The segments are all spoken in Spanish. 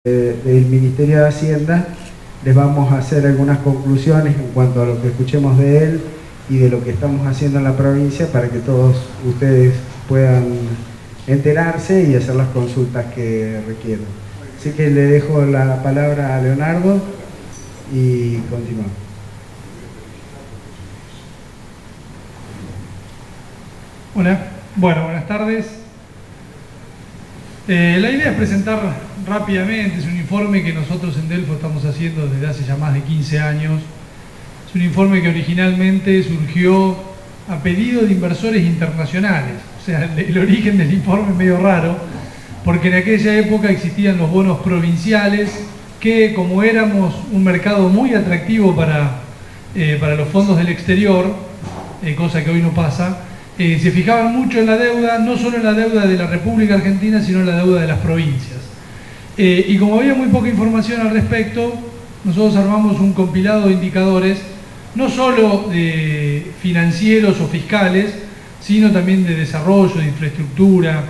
del Ministerio de Hacienda, les vamos a hacer algunas conclusiones en cuanto a lo que escuchemos de él y de lo que estamos haciendo en la provincia para que todos ustedes puedan enterarse y hacer las consultas que requieran. Así que le dejo la palabra a Leonardo y continuamos. Hola, bueno, buenas tardes. La idea es presentar rápidamente, es un informe que nosotros en Delfo estamos haciendo desde hace ya más de 15 años. Es un informe que originalmente surgió a pedido de inversores internacionales. O sea, el origen del informe es medio raro, porque en aquella época existían los bonos provinciales que, como éramos un mercado muy atractivo para los fondos del exterior, cosa que hoy no pasa, se fijaban mucho en la deuda, no solo en la deuda de la República Argentina, sino en la deuda de las provincias. Y como había muy poca información al respecto, nosotros armamos un compilado de indicadores, no solo de financieros o fiscales, sino también de desarrollo, de infraestructura,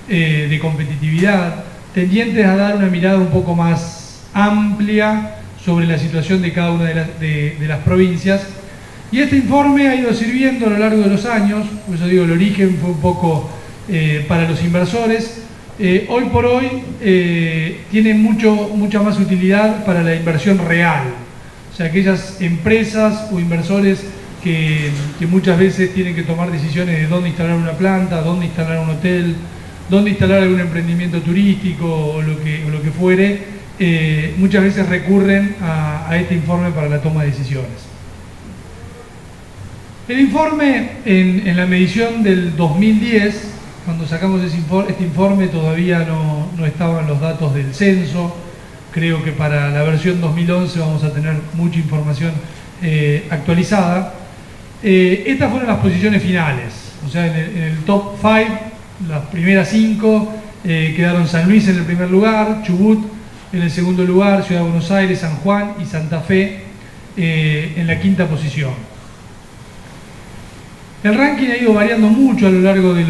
de competitividad, tendientes a dar una mirada un poco más amplia sobre la situación de cada una de las provincias. Y este informe ha ido sirviendo a lo largo de los años, por eso digo, el origen fue un poco para los inversores. Hoy por hoy tiene mucha más utilidad para la inversión real. O sea, aquellas empresas o inversores que muchas veces tienen que tomar decisiones de dónde instalar una planta, dónde instalar un hotel, dónde instalar algún emprendimiento turístico o lo que fuere, muchas veces recurren a este informe para la toma de decisiones. El informe, en la medición del 2010, cuando sacamos este informe todavía no estaban los datos del censo. Creo que para la versión 2011 vamos a tener mucha información actualizada. Estas fueron las posiciones finales, o sea, en el top 5, las primeras 5 quedaron San Luis en el primer lugar, Chubut en el segundo lugar, Ciudad de Buenos Aires, San Juan y Santa Fe en la quinta posición. El ranking ha ido variando mucho a lo largo de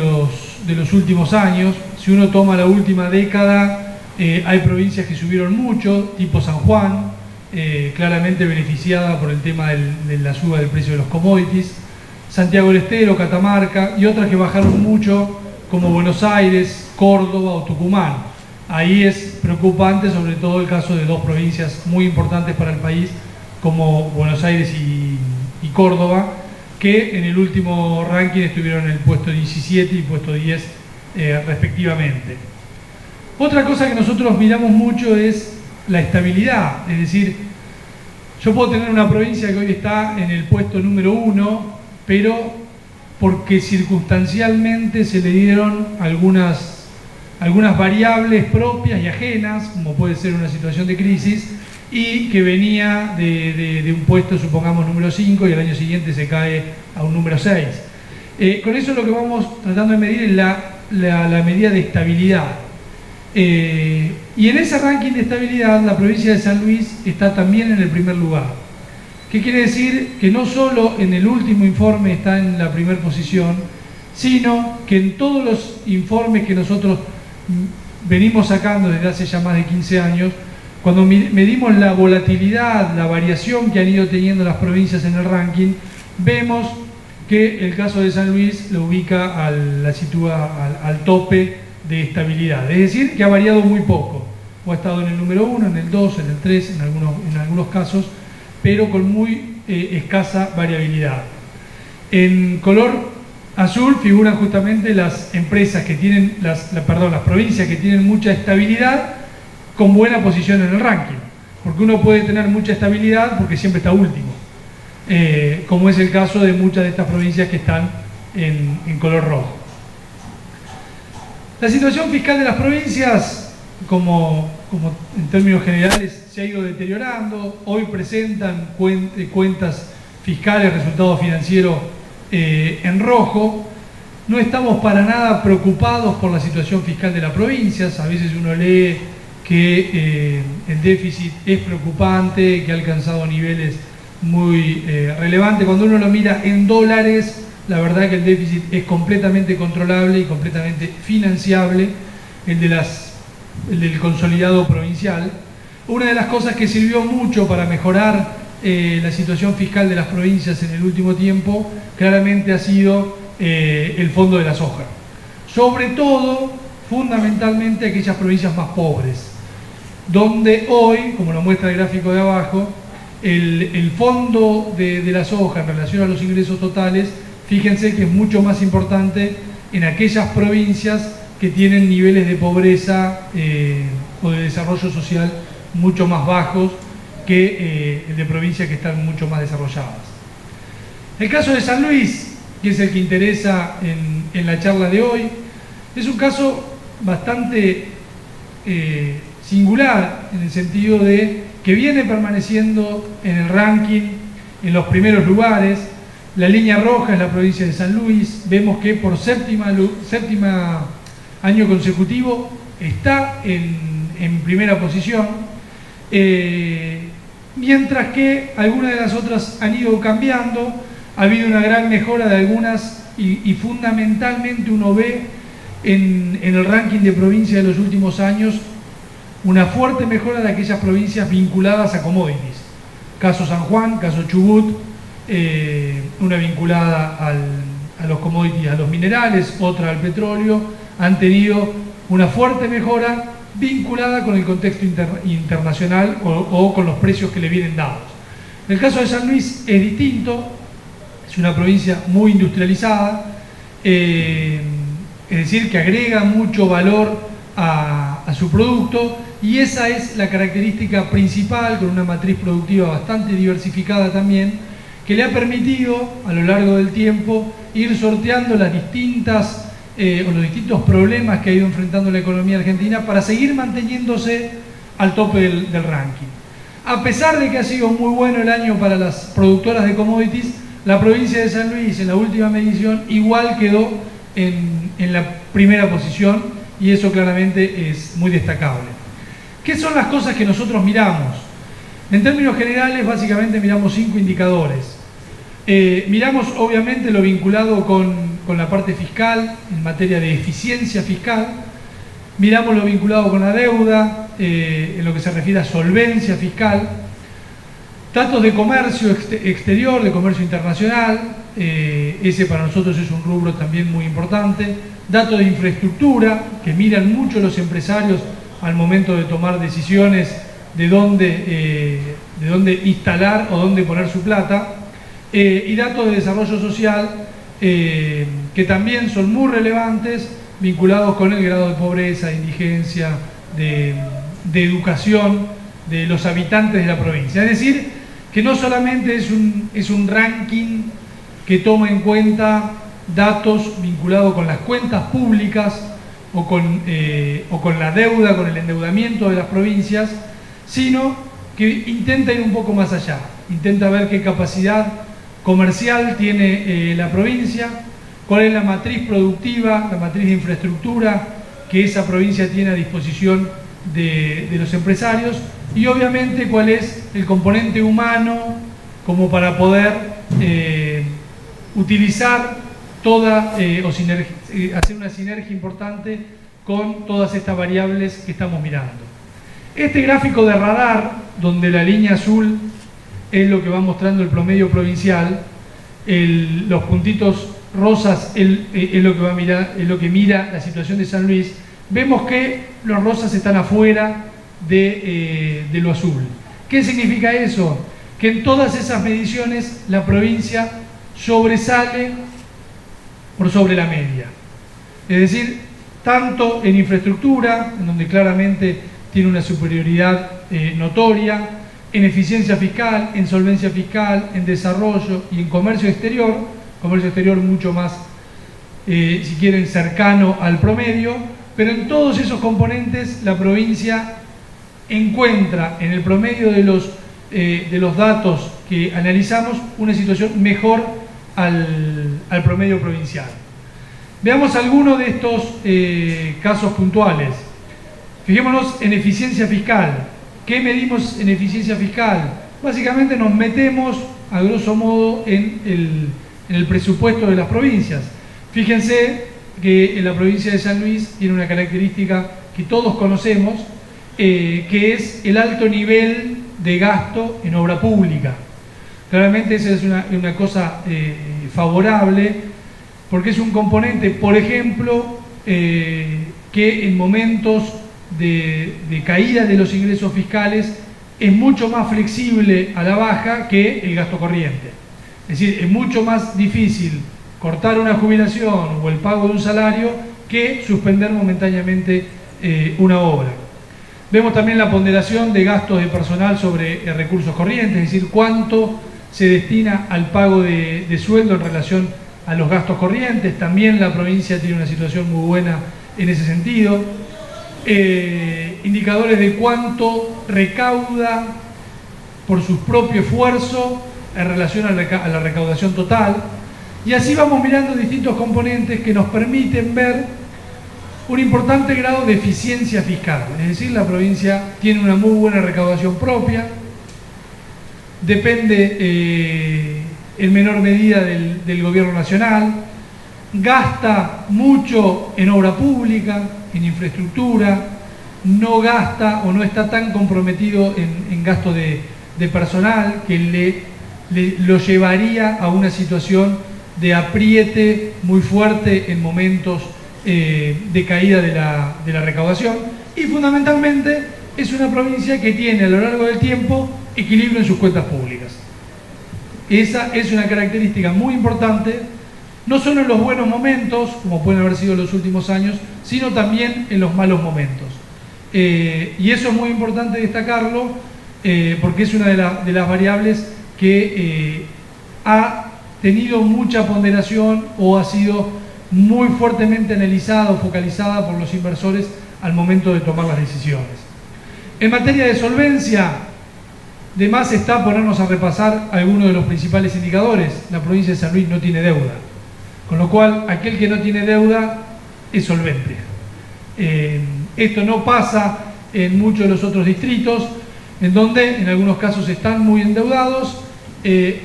los últimos años. Si uno toma la última década, hay provincias que subieron mucho, tipo San Juan, claramente beneficiada por el tema de la suba del precio de los commodities, Santiago del Estero, Catamarca, y otras que bajaron mucho, como Buenos Aires, Córdoba o Tucumán. Ahí es preocupante, sobre todo el caso de dos provincias muy importantes para el país, como Buenos Aires y Córdoba, que en el último ranking estuvieron en el puesto 17 y puesto 10 respectivamente. Otra cosa que nosotros miramos mucho es la estabilidad, es decir, yo puedo tener una provincia que hoy está en el puesto número 1, pero porque circunstancialmente se le dieron algunas variables propias y ajenas, como puede ser una situación de crisis, y que venía de un puesto, supongamos, número 5 y al año siguiente se cae a un número 6. Con eso lo que vamos tratando de medir es la medida de estabilidad. Y en ese ranking de estabilidad la provincia de San Luis está también en el primer lugar. ¿Qué quiere decir? Que no solo en el último informe está en la primera posición, sino que en todos los informes que nosotros venimos sacando desde hace ya más de 15 años, cuando medimos la volatilidad, la variación que han ido teniendo las provincias en el ranking, vemos que el caso de San Luis lo ubica, la sitúa al tope de estabilidad. Es decir, que ha variado muy poco. O ha estado en el número 1, en el 2, en el 3, en algunos casos, pero con muy escasa variabilidad. En color azul figuran justamente las empresas que tienen, las provincias que tienen mucha estabilidad, con buena posición en el ranking, porque uno puede tener mucha estabilidad porque siempre está último, como es el caso de muchas de estas provincias que están en color rojo. La situación fiscal de las provincias, como en términos generales, se ha ido deteriorando. Hoy presentan cuentas fiscales, resultados financieros en rojo. No estamos para nada preocupados por la situación fiscal de las provincias. A veces uno lee que el déficit es preocupante, que ha alcanzado niveles muy relevantes. Cuando uno lo mira en dólares, la verdad que el déficit es completamente controlable y completamente financiable. El de las el del consolidado provincial. Una de las cosas que sirvió mucho para mejorar la situación fiscal de las provincias en el último tiempo, claramente ha sido el fondo de la soja. Sobre todo, fundamentalmente, aquellas provincias más pobres, donde hoy, como lo muestra el gráfico de abajo, el fondo de la soja en relación a los ingresos totales, fíjense que es mucho más importante en aquellas provincias que tienen niveles de pobreza o de desarrollo social mucho más bajos que el de provincias que están mucho más desarrolladas. El caso de San Luis, que es el que interesa en la charla de hoy, es un caso bastante singular en el sentido de que viene permaneciendo en el ranking en los primeros lugares. La línea roja es la provincia de San Luis. Vemos que por séptima año consecutivo está en primera posición, mientras que algunas de las otras han ido cambiando. Ha habido una gran mejora de algunas y fundamentalmente uno ve en el ranking de provincias de los últimos años una fuerte mejora de aquellas provincias vinculadas a commodities. Caso San Juan, caso Chubut, una vinculada a los commodities, a los minerales, otra al petróleo, han tenido una fuerte mejora vinculada con el contexto internacional o con los precios que le vienen dados. El caso de San Luis es distinto, es una provincia muy industrializada, es decir, que agrega mucho valor a su producto, y esa es la característica principal, con una matriz productiva bastante diversificada también, que le ha permitido a lo largo del tiempo ir sorteando las distintas o los distintos problemas que ha ido enfrentando la economía argentina para seguir manteniéndose al tope del ranking. A pesar de que ha sido muy bueno el año para las productoras de commodities, la provincia de San Luis en la última medición igual quedó en la primera posición, y eso claramente es muy destacable. ¿Qué son las cosas que nosotros miramos? En términos generales, básicamente miramos 5 indicadores. Miramos obviamente lo vinculado con la parte fiscal, en materia de eficiencia fiscal. Miramos lo vinculado con la deuda, en lo que se refiere a solvencia fiscal. Datos de comercio exterior, de comercio internacional, ese para nosotros es un rubro también muy importante. Datos de infraestructura, que miran mucho los empresarios al momento de tomar decisiones de dónde instalar o dónde poner su plata. Y datos de desarrollo social, que también son muy relevantes, vinculados con el grado de pobreza, de indigencia, de educación de los habitantes de la provincia. Es decir, que no solamente es un ranking que toma en cuenta datos vinculados con las cuentas públicas o con la deuda, con el endeudamiento de las provincias, sino que intenta ir un poco más allá, intenta ver qué capacidad comercial tiene la provincia, cuál es la matriz productiva, la matriz de infraestructura que esa provincia tiene a disposición de los empresarios, y obviamente cuál es el componente humano como para poder utilizar hacer una sinergia importante con todas estas variables que estamos mirando. Este gráfico de radar, donde la línea azul es lo que va mostrando el promedio provincial, los puntitos rosas es lo que mira la situación de San Luis. Vemos que los rosas están afuera de lo azul. ¿Qué significa eso? Que en todas esas mediciones la provincia sobresale por sobre la media. Es decir, tanto en infraestructura, en donde claramente tiene una superioridad notoria, en eficiencia fiscal, en solvencia fiscal, en desarrollo y en comercio exterior mucho más, si quieren, cercano al promedio, pero en todos esos componentes la provincia encuentra en el promedio de los datos que analizamos una situación mejor al promedio provincial. Veamos algunos de estos casos puntuales. Fijémonos en eficiencia fiscal. ¿Qué medimos en eficiencia fiscal? Básicamente nos metemos, a grosso modo, en el presupuesto de las provincias. Fíjense que en la provincia de San Luis tiene una característica que todos conocemos, que es el alto nivel de gasto en obra pública. Claramente esa es una cosa favorable, porque es un componente, por ejemplo, que en momentos de caída de los ingresos fiscales es mucho más flexible a la baja que el gasto corriente. Es decir, es mucho más difícil cortar una jubilación o el pago de un salario que suspender momentáneamente una obra. Vemos también la ponderación de gastos de personal sobre recursos corrientes, es decir, cuánto se destina al pago de sueldo en relación a los gastos corrientes. También la provincia tiene una situación muy buena en ese sentido. Indicadores de cuánto recauda por su propio esfuerzo en relación a la recaudación total. Y así vamos mirando distintos componentes que nos permiten ver un importante grado de eficiencia fiscal. Es decir, la provincia tiene una muy buena recaudación propia, depende en menor medida del gobierno nacional, gasta mucho en obra pública, en infraestructura, no gasta o no está tan comprometido en gasto de personal que lo llevaría a una situación de apriete muy fuerte en momentos de caída de la recaudación, y fundamentalmente es una provincia que tiene a lo largo del tiempo equilibrio en sus cuentas públicas. Esa es una característica muy importante, no solo en los buenos momentos, como pueden haber sido en los últimos años, sino también en los malos momentos. Y eso es muy importante destacarlo, porque es una de las variables que ha tenido mucha ponderación o ha sido muy fuertemente analizada o focalizada por los inversores al momento de tomar las decisiones. En materia de solvencia, de más está ponernos a repasar algunos de los principales indicadores. La provincia de San Luis no tiene deuda, con lo cual aquel que no tiene deuda es solvente. Esto no pasa en muchos de los otros distritos, en donde en algunos casos están muy endeudados.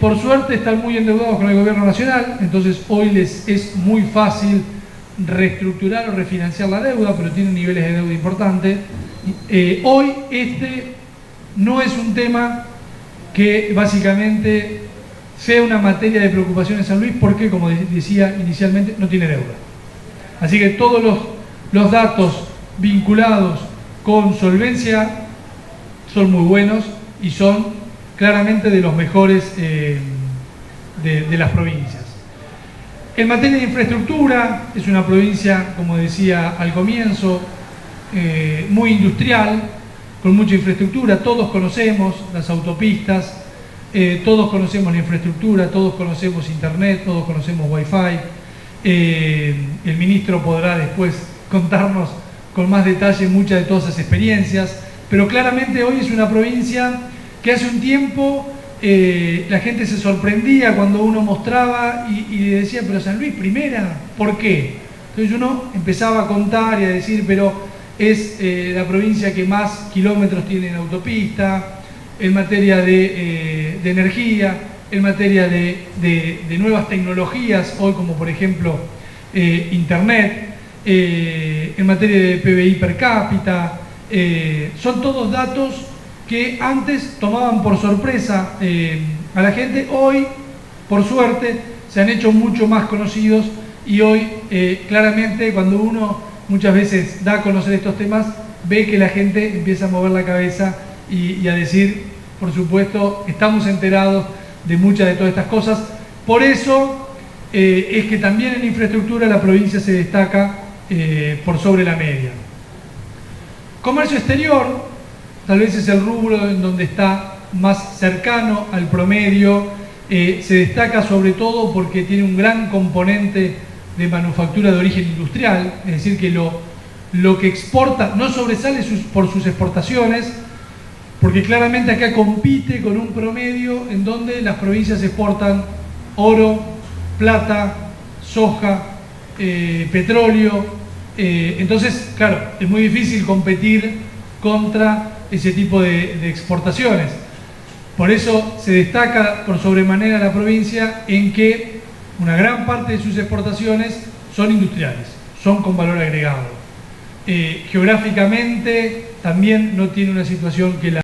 Por suerte están muy endeudados con el gobierno nacional, entonces hoy les es muy fácil reestructurar o refinanciar la deuda, pero tienen niveles de deuda importantes. Hoy este no es un tema que básicamente sea una materia de preocupación en San Luis, porque, como decía inicialmente, no tiene deuda. Así que todos los datos vinculados con solvencia son muy buenos y son claramente de los mejores de las provincias. En materia de infraestructura, es una provincia, como decía al comienzo, muy industrial, con mucha infraestructura. Todos conocemos las autopistas, todos conocemos la infraestructura, todos conocemos internet, todos conocemos wifi. El ministro podrá después contarnos con más detalle muchas de todas esas experiencias, pero claramente hoy es una provincia que hace un tiempo la gente se sorprendía cuando uno mostraba y decía, pero San Luis primera, ¿por qué? Entonces uno empezaba a contar y a decir, pero es la provincia que más kilómetros tiene en autopista, en materia de energía, en materia de nuevas tecnologías, hoy como por ejemplo internet, en materia de PBI per cápita. Son todos datos que antes tomaban por sorpresa a la gente. Hoy, por suerte, se han hecho mucho más conocidos, y hoy claramente cuando uno muchas veces da a conocer estos temas, ve que la gente empieza a mover la cabeza y a decir, por supuesto, estamos enterados de muchas de todas estas cosas. Por eso es que también en infraestructura la provincia se destaca por sobre la media. Comercio exterior, tal vez es el rubro en donde está más cercano al promedio. Se destaca sobre todo porque tiene un gran componente de manufactura de origen industrial, es decir, que lo que exporta no sobresale por sus exportaciones, porque claramente acá compite con un promedio en donde las provincias exportan oro, plata, soja, petróleo. Entonces, claro, es muy difícil competir contra ese tipo de exportaciones. Por eso se destaca por sobremanera la provincia en que una gran parte de sus exportaciones son industriales, son con valor agregado. geográficamente también no tiene una situación que la